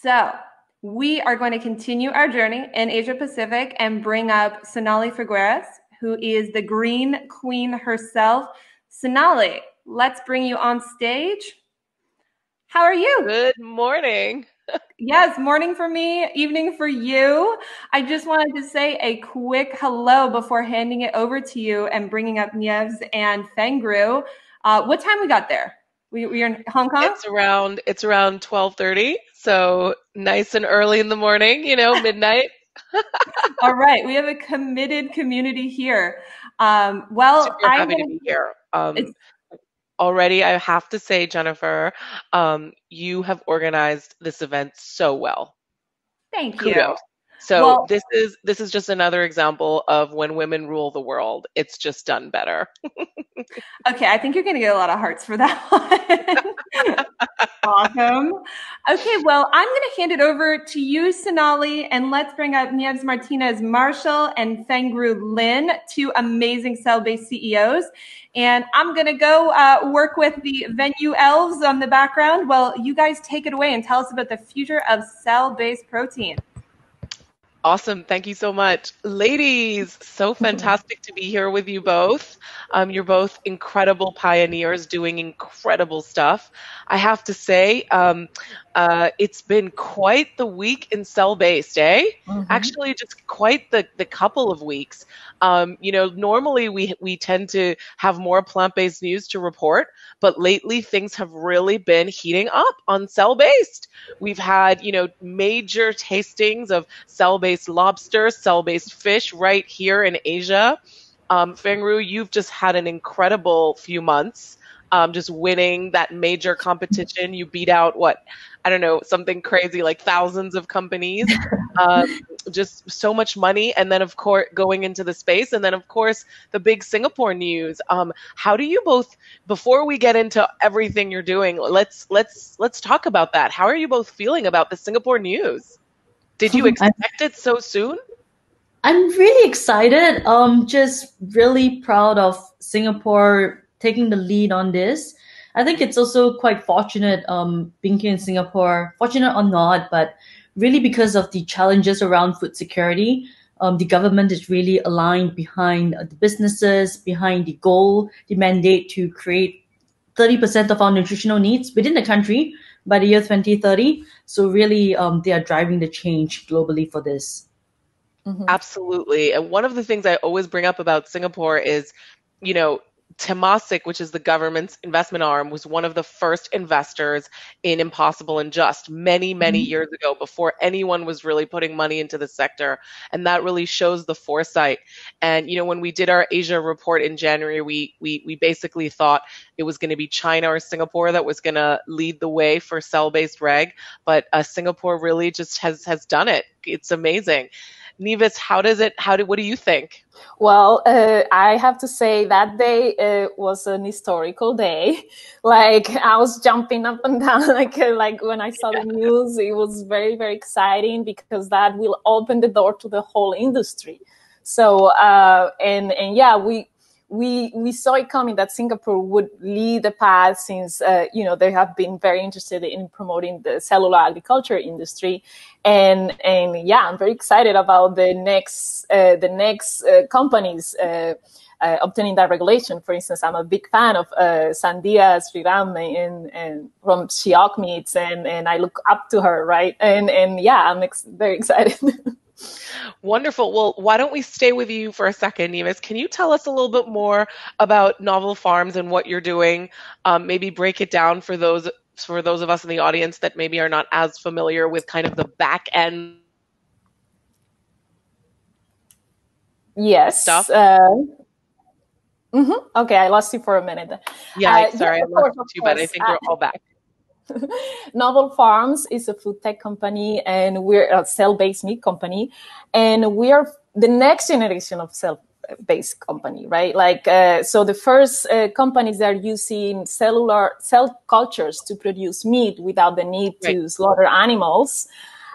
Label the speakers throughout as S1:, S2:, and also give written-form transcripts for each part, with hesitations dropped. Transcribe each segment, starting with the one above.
S1: So we are going to continue our journey in Asia Pacific and bring up Sonali Figueres, who is the green queen herself. Sonali, let's bring you on stage. How are you?
S2: Good morning.
S1: Yes, morning for me, evening for you. I just wanted to say a quick hello before handing it over to you and bringing up Nieves and Fengru. What time we got there? We are in Hong Kong?
S2: It's around 12:30, so nice and early in the morning, midnight.
S1: All right, we have a committed community here. Well,
S2: Super happy to be here.
S1: it's,
S2: Already, I have to say, Jennifer, you have organized this event so well.
S1: thank you.
S2: Kudos. So
S1: Well,
S2: this is just another example of when women rule the world. It's just done better.
S1: okay, I think you're going to get a lot of hearts for that one. Awesome. Okay, well, I'm going to hand it over to you, Sonali, and let's bring up Nieves Martinez Marshall and Fengru Lin, two amazing cell-based CEOs. And I'm going to go work with the venue elves on the background. Well, you guys take it away and tell us about the future of cell-based protein.
S2: Awesome. Thank you so much. Ladies, so fantastic to be here with you both. You're both incredible pioneers doing incredible stuff. I have to say, it's been quite the week in cell-based, eh? Actually, just quite the couple of weeks. Normally we tend to have more plant-based news to report, but lately things have really been heating up on cell-based. We've had, major tastings of cell-based lobster, cell-based fish right here in Asia. Fengru, you've just had an incredible few months, just winning that major competition. You beat out I don't know, something crazy like thousands of companies. Um, just so much money, and then of course going into the space, and then of course the big Singapore news. How do you both, before we get into everything you're doing, let's talk about that. How are you both feeling about the Singapore news? Did you expect it so soon?
S3: I'm really excited. Just really proud of Singapore taking the lead on this. I think it's also quite fortunate being here in Singapore, fortunate or not, but really because of the challenges around food security, the government is really aligned behind the businesses, behind the goal, the mandate to create 30% of our nutritional needs within the country by the year 2030. So really, they are driving the change globally for this.
S2: Absolutely. And one of the things I always bring up about Singapore is, you know, Temasek, which is the government's investment arm, was one of the first investors in Impossible and Just many, many years ago, before anyone was really putting money into the sector. And that really shows the foresight. And, when we did our Asia report in January, we basically thought it was going to be China or Singapore that was going to lead the way for cell-based reg. But Singapore really just has done it. It's amazing. Nevis, what do you think?
S4: Well, I have to say that day was an historical day. Like I was jumping up and down, like when I saw the news, it was very, very exciting because that will open the door to the whole industry. So, and yeah, we saw it coming that Singapore would lead the path since, they have been very interested in promoting the cellular agriculture industry. And yeah, I'm very excited about the next companies obtaining that regulation. For instance, I'm a big fan of Sandhya Sriram and from Shiok Meats, and I look up to her, right? And yeah, I'm very excited.
S2: Wonderful. Well, why don't we stay with you for a second, Nevis? Can you tell us a little bit more about Novel Farms and what you're doing? Maybe break it down for those of us in the audience that maybe are not as familiar with kind of the back end
S4: yes
S2: stuff.
S4: Okay, I lost you for a minute.
S2: Yeah, sorry, I lost you too, but I think we're all back.
S4: Novel Farms is a food tech company, and we're a cell-based meat company, and we are the next generation of cell-based company, right? So the first companies that are using cell cultures to produce meat without the need to slaughter animals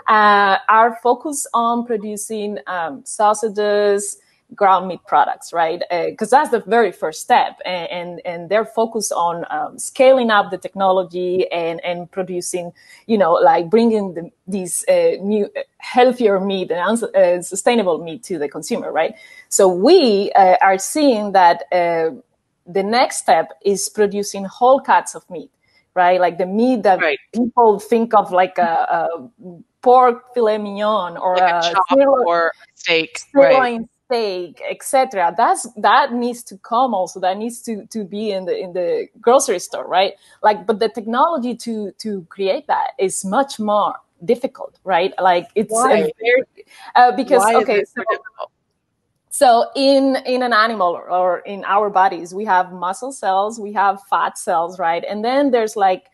S4: are focused on producing sausages, ground meat products, right? Because that's the very first step, and they're focused on scaling up the technology and producing, like bringing these new healthier meat and sustainable meat to the consumer, right? So we are seeing that the next step is producing whole cuts of meat, right? Like the meat that people think of like a pork filet mignon or
S2: like a chop or steak,
S4: sirloin steak, etc. That needs to come also. That needs to be in the grocery store, right? Like, but the technology to create that is much more difficult, right? Like it's
S2: Why?
S4: because
S2: Why
S4: okay,
S2: is it so difficult?
S4: So in an animal or in our bodies, we have muscle cells, we have fat cells, right? And then there's like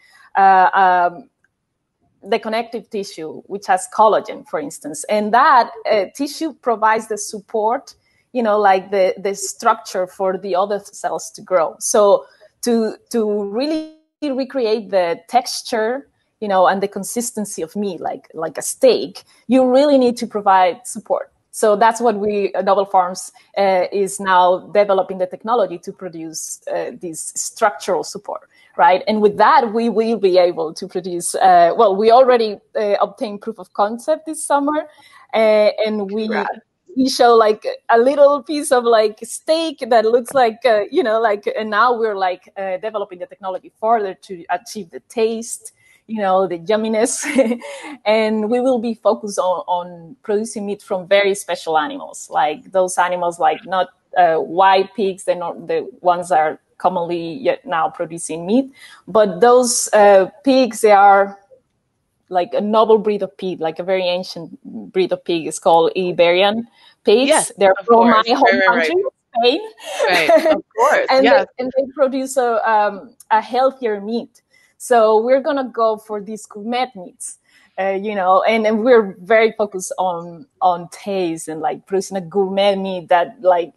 S4: the connective tissue, which has collagen, for instance. And that tissue provides the support, like the structure for the other cells to grow. So to really recreate the texture, and the consistency of meat, like a steak, you really need to provide support. So that's what Novel Farms is now developing the technology to produce this structural support, right? And with that, we will be able to produce, we already obtained proof of concept this summer, and we show like a little piece of like steak that looks like, and now we're like developing the technology further to achieve the taste, the yumminess. And we will be focused on producing meat from very special animals, like those animals, like not white pigs, they're not the ones that are commonly yet now producing meat, but those pigs, they are like a noble breed of pig, like a very ancient breed of pig. Is called Iberian pigs.
S2: Yes,
S4: they're from my home country, Spain.
S2: Right, of course.
S4: And they produce a healthier meat. So we're going to go for these gourmet meats, and we're very focused on taste and like producing a gourmet meat that like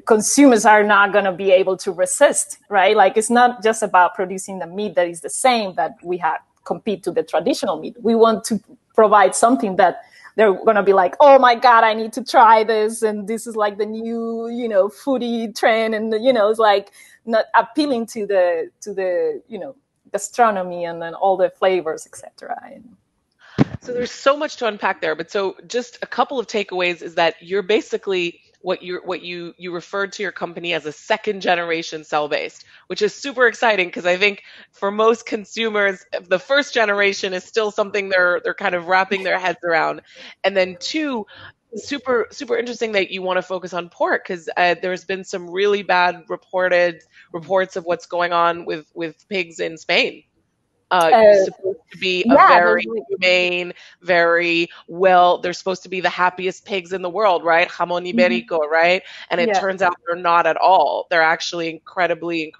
S4: consumers are not going to be able to resist, right? Like it's not just about producing the meat that is the same that we have compete to the traditional meat. We want to provide something that they're going to be like, oh my God, I need to try this. And this is like the new, foodie trend. And, it's like not appealing to the gastronomy and then all the flavors, etc.
S2: So there's so much to unpack there, but so just a couple of takeaways is that you're basically what you referred to your company as a second generation cell-based, which is super exciting because I think for most consumers, the first generation is still something they're kind of wrapping their heads around. And then two, super interesting that you want to focus on pork because there's been some really bad reports of what's going on with pigs in Spain. Supposed to be a very humane, very well, they're supposed to be the happiest pigs in the world, right? Jamón Ibérico, right? And it turns out they're not at all. They're actually incredibly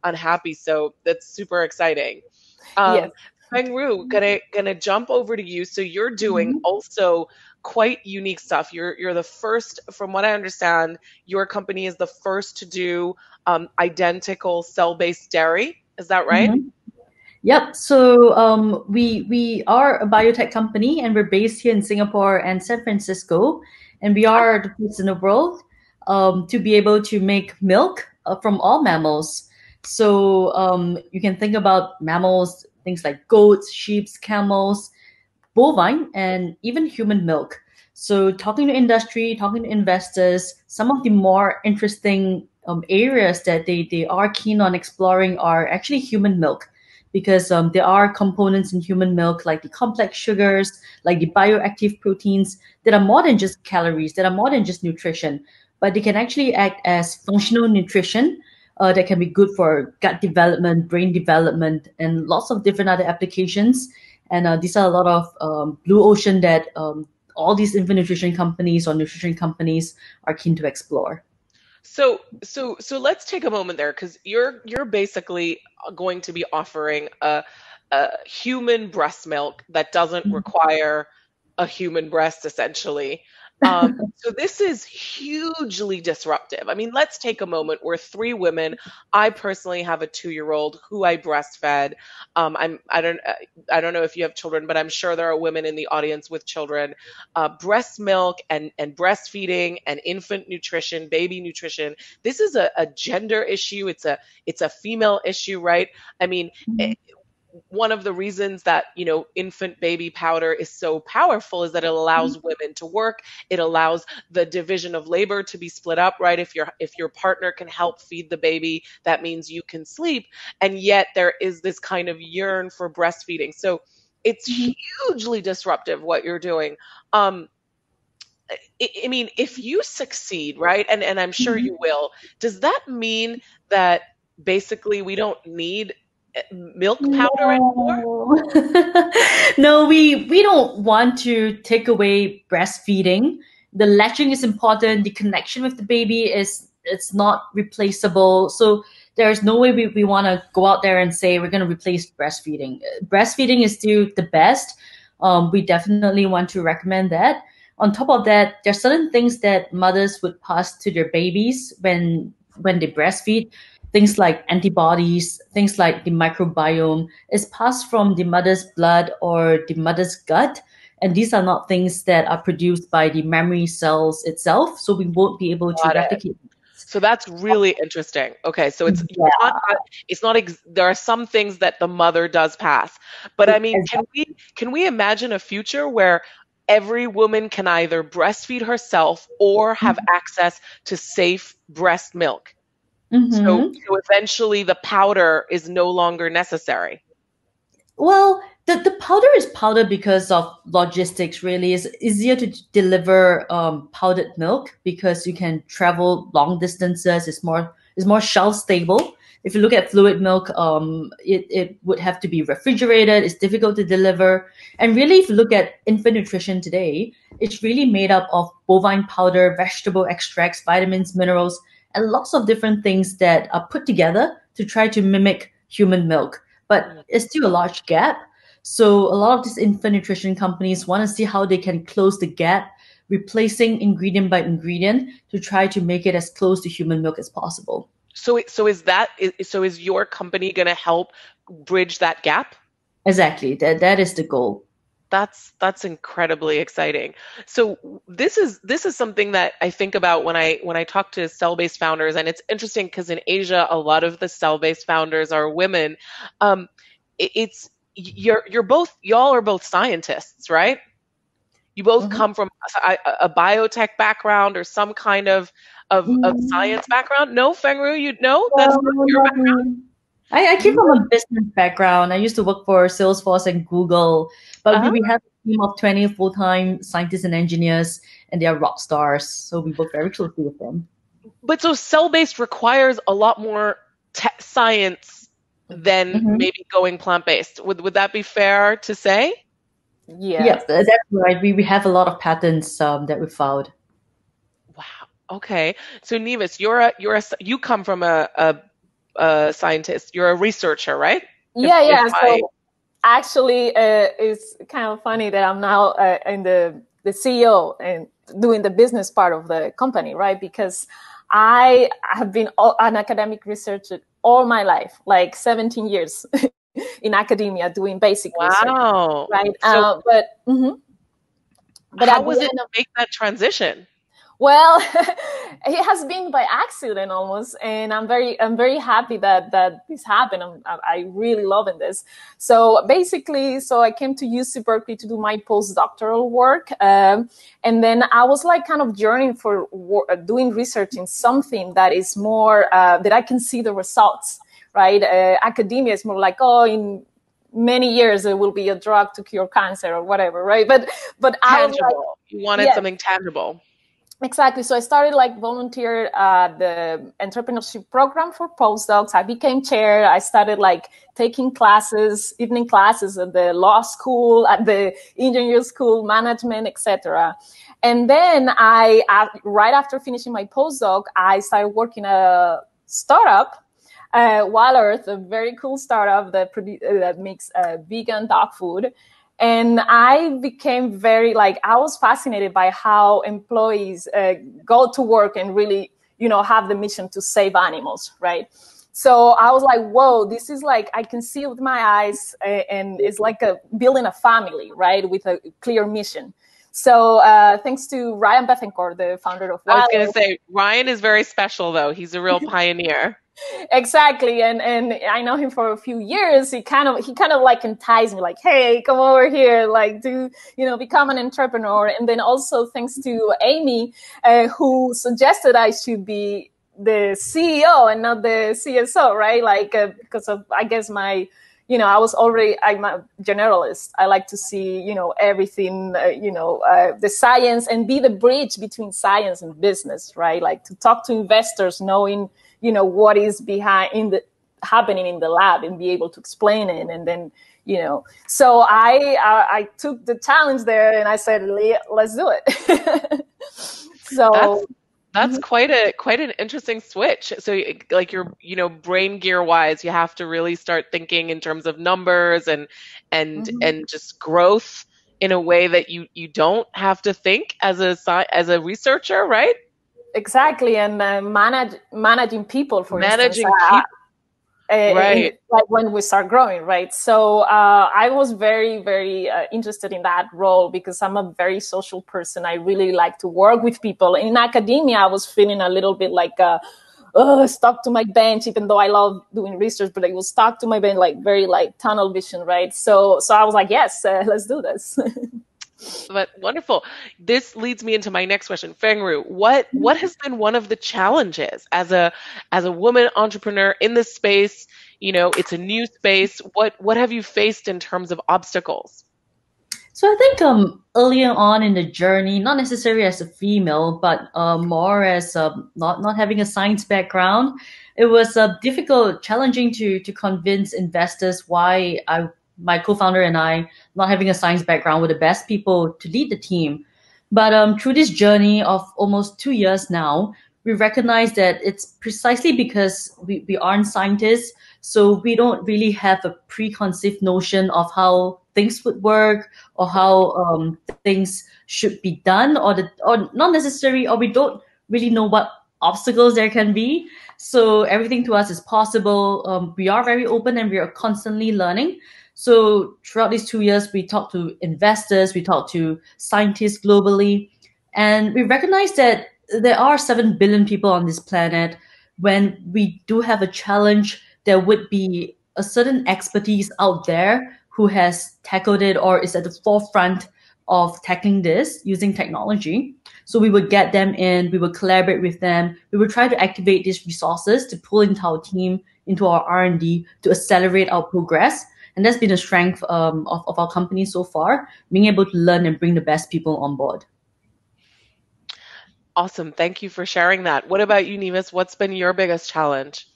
S2: unhappy. So that's super exciting.
S4: Yes.
S2: Feng-Ru, gonna jump over to you. So you're doing also quite unique stuff. You're the first, from what I understand, your company is the first to do identical cell-based dairy. Is that right?
S3: Mm-hmm. Yep. So we are a biotech company, and we're based here in Singapore and San Francisco, and we are the first in the world to be able to make milk from all mammals. So you can think about mammals, things like goats, sheep, camels, bovine, and even human milk. So talking to industry, talking to investors, some of the more interesting areas that they are keen on exploring are actually human milk. Because there are components in human milk like the complex sugars, like the bioactive proteins that are more than just calories, that are more than just nutrition, but they can actually act as functional nutrition that can be good for gut development, brain development, and lots of different other applications. And these are a lot of blue ocean that all these infant nutrition companies or nutrition companies are keen to explore.
S2: So let's take a moment there because you're basically going to be offering a human breast milk that doesn't require a human breast, essentially. So this is hugely disruptive. I mean, let's take a moment. We're three women. I personally have a 2-year-old who I breastfed. I don't know if you have children, but I'm sure there are women in the audience with children. Breast milk and breastfeeding and infant nutrition, baby nutrition. This is a gender issue. It's a female issue, right? I mean, one of the reasons that, you know, infant baby powder is so powerful is that it allows women to work. It allows the division of labor to be split up, right? If your partner can help feed the baby, that means you can sleep. And yet there is this kind of yearn for breastfeeding. So it's hugely disruptive what you're doing. I mean, if you succeed, right, and I'm sure you will, does that mean that basically we don't need milk powder anymore?
S3: No, we don't want to take away breastfeeding. The latching is important. The connection with the baby it's not replaceable. So there's no way we want to go out there and say we're going to replace breastfeeding. Breastfeeding is still the best. We definitely want to recommend that. On top of that, there are certain things that mothers would pass to their babies when they breastfeed. Things like antibodies, things like the microbiome is passed from the mother's blood or the mother's gut. And these are not things that are produced by the mammary cells itself. So we won't be able to replicate.
S2: So that's really interesting. Okay, so it's not there are some things that the mother does pass. But I mean, can we imagine a future where every woman can either breastfeed herself or have access to safe breast milk? So eventually the powder is no longer necessary.
S3: Well, the powder is powder because of logistics, really. It's easier to deliver powdered milk because you can travel long distances. It's more shelf stable. If you look at fluid milk, it would have to be refrigerated. It's difficult to deliver. And really, if you look at infant nutrition today, it's really made up of bovine powder, vegetable extracts, vitamins, minerals, and lots of different things that are put together to try to mimic human milk. But it's still a large gap. So a lot of these infant nutrition companies want to see how they can close the gap, replacing ingredient by ingredient to try to make it as close to human milk as possible.
S2: So is your company going to help bridge that gap?
S3: Exactly. That is the goal.
S2: That's incredibly exciting. So this is something that I think about when I talk to cell-based founders, and it's interesting because in Asia a lot of the cell-based founders are women. Y'all are both scientists, right? You both come from a biotech background or some kind of science background. No, Fengru, you know that's not your background.
S3: I came from a business background. I used to work for Salesforce and Google, but we have a team of 20 full-time scientists and engineers, and they are rock stars. So we work very closely with them.
S2: But so cell-based requires a lot more science than maybe going plant-based. Would that be fair to say?
S3: Yes, that's right. We have a lot of patents that we filed.
S2: Wow. Okay. So Nevis, you come from a scientist. You're a researcher, right?
S4: So actually, it's kind of funny that I'm now in the CEO and doing the business part of the company, right? Because I have been an academic researcher all my life, like 17 years in academia doing basic research.
S2: Wow.
S4: Right.
S2: So,
S4: but
S2: how was it to make that transition?
S4: Well, it has been by accident almost, and I'm very happy that this happened. I really loving this. So basically, I came to UC Berkeley to do my postdoctoral work, and then I was like kind of yearning for doing research in something that is more that I can see the results. Right? Academia is more like, in many years there will be a drug to cure cancer or whatever, right? But
S2: tangible. I was like, you wanted something tangible.
S4: Exactly. So I started volunteer the entrepreneurship program for postdocs. I became chair. I started taking classes, evening classes at the law school, at the engineering school, management, etc. And then right after finishing my postdoc, I started working at a startup, Wild Earth, a very cool startup that makes vegan dog food. And I became very, like, I was fascinated by how employees go to work and really, have the mission to save animals, right? So I was like, whoa, this is like, I can see with my eyes, and it's like building a family, right, with a clear mission. So thanks to Ryan Bethencourt, the founder of
S2: I was going to say, Ryan is very special, though. He's a real pioneer.
S4: Exactly, and I know him for a few years. He kind of like enticed me, like, hey, come over here, like, do become an entrepreneur. And then also thanks to Amy, who suggested I should be the CEO and not the CSO, right? Like, because of, I guess, my, I'm a generalist. I like to see, everything, the science, and be the bridge between science and business, right? Like, to talk to investors, knowing, what is happening in the lab, and be able to explain it. And then, so I took the challenge there, and I said, let's do it. So
S2: that's quite an interesting switch. So, like, your brain gear wise, you have to really start thinking in terms of numbers and just growth in a way that you don't have to think as a researcher, right?
S4: Exactly, and managing people, for instance. Right. Like when we start growing, right? So I was very, very interested in that role because I'm a very social person. I really like to work with people. In academia, I was feeling a little bit like stuck to my bench, even though I love doing research, but I was stuck to my bench, like very like tunnel vision, right? So I was like, yes, let's do this.
S2: But wonderful. This leads me into my next question. Fengru, what has been one of the challenges as a woman entrepreneur in this space? It's a new space. What have you faced in terms of obstacles?
S3: So I think earlier on in the journey, not necessarily as a female, but more as not having a science background, it was difficult, challenging to convince investors why my co-founder and I, not having a science background, were the best people to lead the team. But through this journey of almost 2 years now, we recognize that it's precisely because we aren't scientists, so we don't really have a preconceived notion of how things would work or how things should be done, or not necessary, or we don't really know what obstacles there can be. So everything to us is possible. We are very open, and we are constantly learning. So throughout these 2 years, we talked to investors, we talked to scientists globally, and we recognize that there are 7 billion people on this planet. When we do have a challenge, there would be a certain expertise out there who has tackled it or is at the forefront of tackling this using technology. So we would get them in, we would collaborate with them, we would try to activate these resources to pull into our team, into our R&D, to accelerate our progress. And that's been a strength of our company so far, being able to learn and bring the best people on board.
S2: Awesome. Thank you for sharing that. What about you, Nevis? What's been your biggest challenge?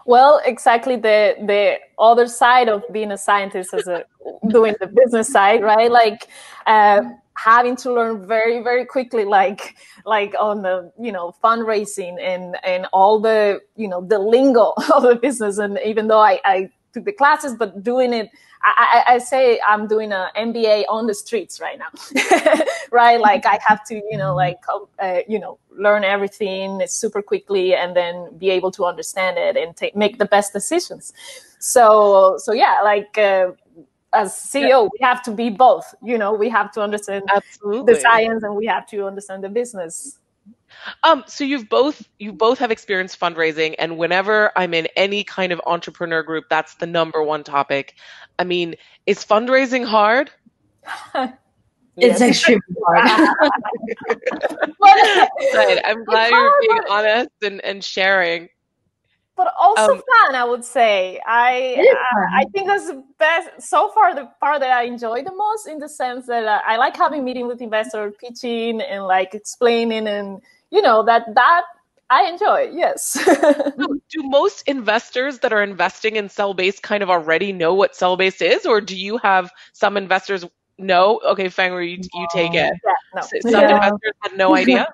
S4: Well, exactly the other side of being a scientist is doing the business side, right? Like having to learn very, very quickly, like on the, fundraising and all the, the lingo of the business. And even though I took the classes, but doing it, I say I'm doing an MBA on the streets right now, right? Like I have to, learn everything super quickly and then be able to understand it and make the best decisions. So yeah, like as CEO, we have to be both. We have to understand the science and we have to understand the business.
S2: So you both have experienced fundraising, and whenever I'm in any kind of entrepreneur group, that's the number one topic. I mean, is fundraising hard?
S3: It's extremely hard.
S2: Right. I'm glad you're being honest and sharing.
S4: But also fun, I would say. I think that's the best so far. The part that I enjoy the most, in the sense that I like having meetings with investors, pitching and like explaining, and that I enjoy. Yes.
S2: Do most investors that are investing in cell-based kind of already know what cell-based is, or do you have some investors know? Okay, Fengru, you take it.
S4: Yeah, no.
S2: Some investors had no idea.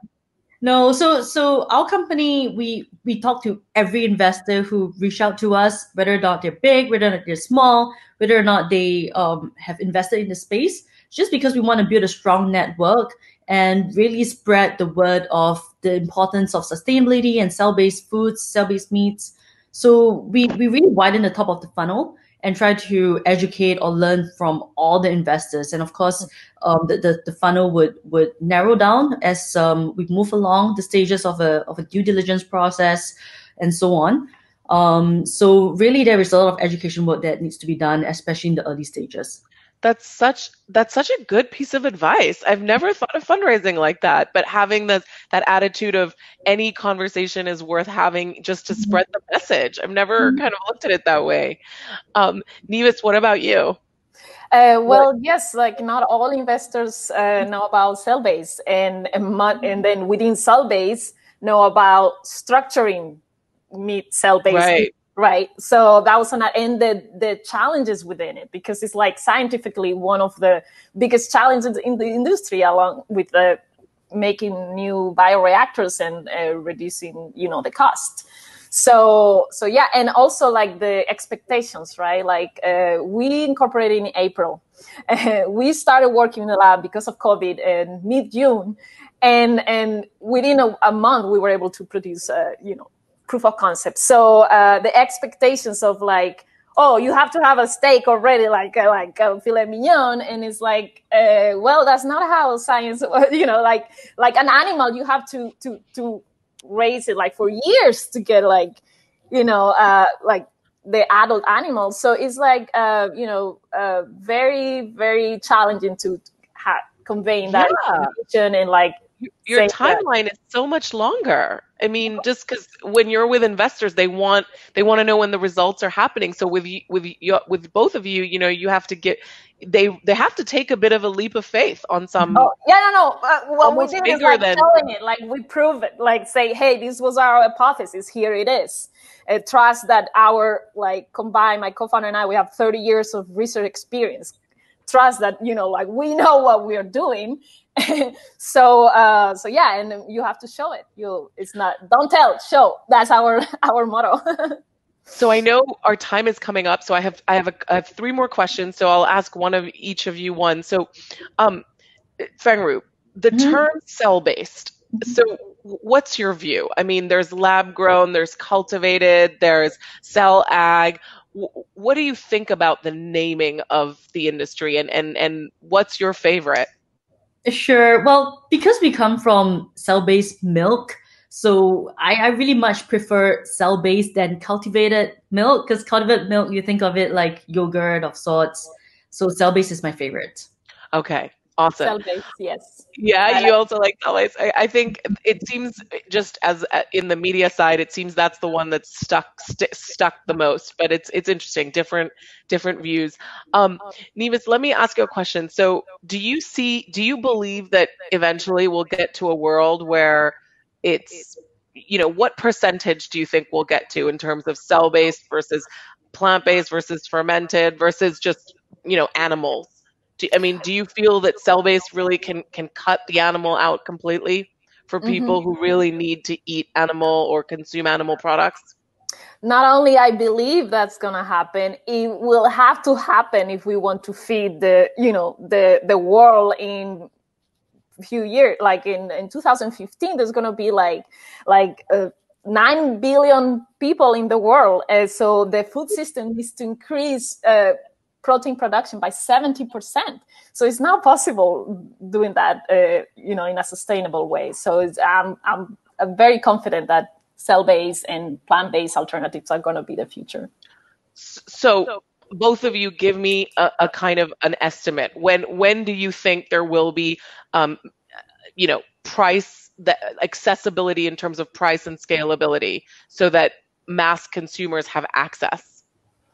S3: No, so our company, we talk to every investor who reach out to us, whether or not they're big, whether or not they're small, whether or not they have invested in the space, just because we want to build a strong network and really spread the word of the importance of sustainability and cell-based foods, cell-based meats. So we really widen the top of the funnel and try to educate or learn from all the investors. And of course, the funnel would narrow down as we move along the stages of a due diligence process and so on. So really, there is a lot of education work that needs to be done, especially in the early stages.
S2: That's such a good piece of advice. I've never thought of fundraising like that, but having that attitude of any conversation is worth having just to spread the message. I've never kind of looked at it that way. Nevis, what about you?
S4: Well, yes, like not all investors know about cell-based, and then within cell-based know about structuring meat cell-based. Right. So that was and the challenges within it, because it's like scientifically one of the biggest challenges in the industry, along with making new bioreactors and reducing, the cost. So yeah, and also like the expectations, right? Like we incorporated in April. We started working in the lab because of COVID in mid-June, and within a month we were able to produce, proof of concept. So the expectations of like, oh, you have to have a steak already, like filet mignon, and it's like, well, that's not how science, like an animal, you have to raise it like for years to get like the adult animal. So it's like very, very challenging to conveying that information, and like
S2: your timeline is so much longer. I mean, just because when you're with investors, they want to know when the results are happening. So with both of you, you have to they have to take a bit of a leap of faith on some.
S4: Oh yeah, no. What we did is like telling it, like we prove it, like say, hey, this was our hypothesis. Here it is. Trust that our combined, my co-founder and I, we have 30 years of research experience. Trust that like we know what we are doing. So yeah, and you have to show it. It's not don't tell, show. That's our motto.
S2: So I know our time is coming up, so I have 3 more questions, so I'll ask one of each of you one. So Fengru, the term cell-based, so what's your view? I mean, there's lab grown, there's cultivated, there's cell ag. What do you think about the naming of the industry, and what's your favorite?
S3: Sure. Well, because we come from cell-based milk, so I really much prefer cell-based than cultivated milk, because cultivated milk, you think of it like yogurt of sorts. So cell-based is my favorite.
S2: Okay. Awesome.
S4: Cell-based, yes.
S2: Yeah, you also like cell-based. I think it seems, just as in the media side, it seems that's the one that's stuck the most. But it's interesting, different views. Nevis, let me ask you a question. So, do you believe that eventually we'll get to a world where it's, what percentage do you think we'll get to in terms of cell-based versus plant-based versus fermented versus just animals? Do you feel that cell-based really can cut the animal out completely for people who really need to eat animal or consume animal products?
S4: Not only I believe that's going to happen, it will have to happen if we want to feed the world in a few years. Like in 2015, there's going to be like 9 billion people in the world. So the food system needs to increase protein production by 70%. So it's not possible doing that, in a sustainable way. So I'm very confident that cell-based and plant-based alternatives are going to be the future.
S2: So both of you give me a kind of an estimate. When do you think there will be, price, the accessibility in terms of price and scalability, so that mass consumers have access?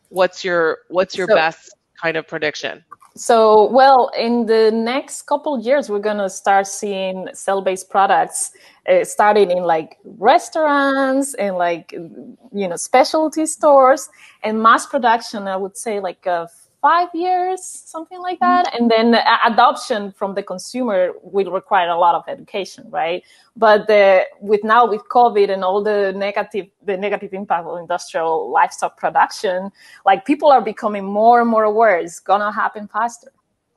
S2: What's your best kind of prediction?
S4: So, well, in the next couple of years, we're going to start seeing cell-based products starting in like restaurants and specialty stores, and mass production, I would say like 5 years, something like that. And then adoption from the consumer will require a lot of education, right? But with COVID and all the negative impact of industrial livestock production, like people are becoming more and more aware it's gonna happen faster.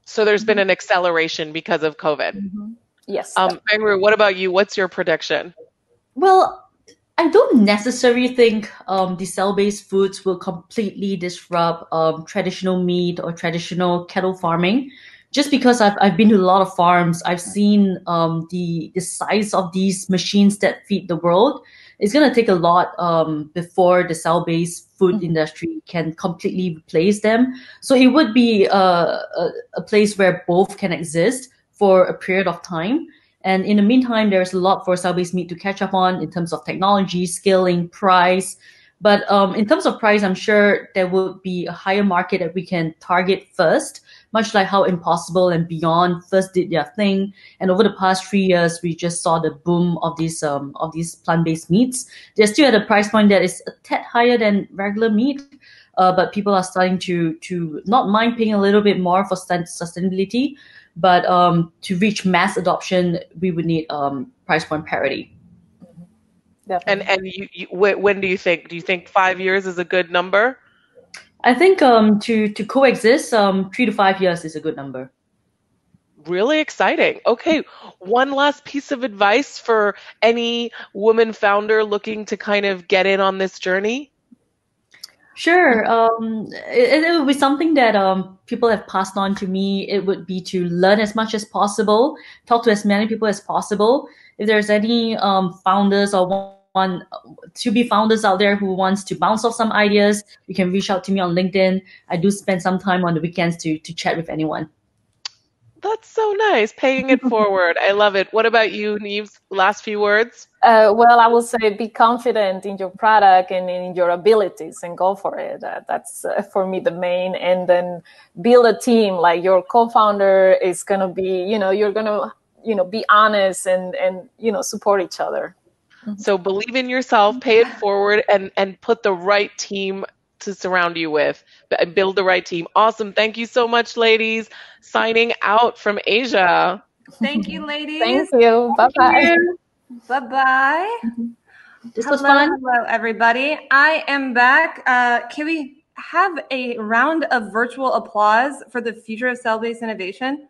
S2: So there's been an acceleration because of COVID.
S4: Mm-hmm. Yes.
S2: Bangru, what about you? What's your prediction?
S3: Well, I don't necessarily think the cell-based foods will completely disrupt traditional meat or traditional cattle farming. Just because I've been to a lot of farms, I've seen the size of these machines that feed the world. It's gonna take a lot before the cell-based food industry can completely replace them. So it would be a place where both can exist for a period of time. And in the meantime, there's a lot for cell-based meat to catch up on in terms of technology, scaling, price. But in terms of price, I'm sure there will be a higher market that we can target first, much like how Impossible and Beyond first did their thing. And over the past 3 years, we just saw the boom of these plant-based meats. They're still at a price point that is a tad higher than regular meat, but people are starting to not mind paying a little bit more for sustainability. But to reach mass adoption, we would need price point parity.
S2: And when do you think? Do you think 5 years is a good number?
S3: I think to coexist, 3 to 5 years is a good number.
S2: Really exciting. Okay, one last piece of advice for any woman founder looking to kind of get in on this journey?
S3: Sure. It would be something that people have passed on to me. It would be to learn as much as possible, talk to as many people as possible. If there's any founders or to-be founders out there who wants to bounce off some ideas, you can reach out to me on LinkedIn. I do spend some time on the weekends to chat with anyone.
S2: That's so nice, paying it forward. I love it. What about you, Neves? Last few words?
S4: Well, I will say be confident in your product and in your abilities and go for it. That's for me the main. And then build a team. Like your co-founder is going to be, you're going to, be honest and support each other.
S2: So believe in yourself, pay it forward, and put the right team to surround you with. Build the right team. Awesome. Thank you so much, ladies. Signing out from Asia.
S1: Thank you, ladies.
S4: Thank you. Bye-bye.
S1: Bye-bye.
S3: This was fun.
S1: Hello, everybody. I am back. Can we have a round of virtual applause for the future of cell-based innovation?